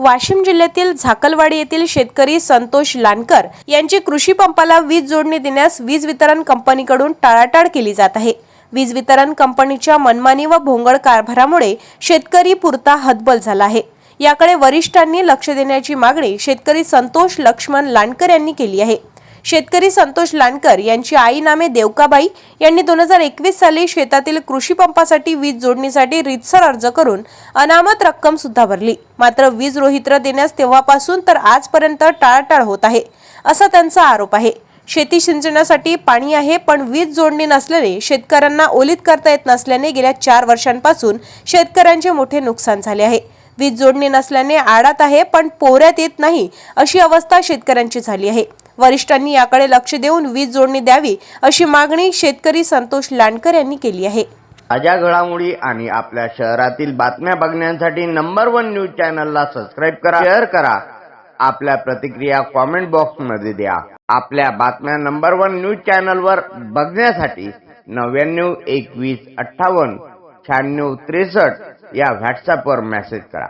वाशिम जिल्ह्यातील झाकलवाडी येथील शेतकरी संतोष लांडकर यांची कृषी पंपाला वीज जोडणी देण्यास वीज वितरण कंपनीकडून टाळाटाळ केली जात आहे। वीज वितरण कंपनीच्या मनमानी व भोंगळ कारभारामुळे शेतकरी पुरता हतबल झाला आहे। याकडे वरिष्ठांनी लक्ष देण्याची मागणी शेतकरी संतोष लक्ष्मण लांडकर यांनी केली आहे। शेतकरी संतोष लांडकर यांची आई नामे देवकाबाई यांनी 2021 साली शेतातील कृषी पंपासाठी वीज जोडणीसाठी रीतसर अर्ज करून अनामत रक्कम सुद्धा भरली। मात्र वीज रोहित्र देण्यास तेव्हापासून तर आजपर्यंत टाळाटाळ होत आहे, असा त्यांचा आरोप आहे। शेती सिंचनासाठी पाणी आहे, पण वीज जोडणी नसल्याने शेतकऱ्यांना ओलीत करता येत नसल्याने गेल्या 4 वर्षांपासून शेतकऱ्यांचे मोठे नुकसान झाले आहे। वीज जोडणी नसल्याने आडात आहे, पण पोऱ्यात येत नाही, अशी अवस्था शेतकऱ्यांची झाली आहे। वरिष्ठांनी याकडे लक्ष देऊन वीज जोडणी द्यावी, अशी मागणी शेतकरी संतोष लांडकर यांनी केली आहे। ताज्या घडामोडी आणि आपल्या शहरातील बातम्या बघण्यासाठी नंबर 1 न्यूज चॅनलला सबस्क्राइब करा, शेअर करा, आपल्या प्रतिक्रिया कमेंट बॉक्स मध्ये द्या। आपल्या बातम्या नंबर 1 न्यूज चॅनलवर बघण्यासाठी 99 21 58 96 63 या व्हॉट्सअपवर मेसेज करा।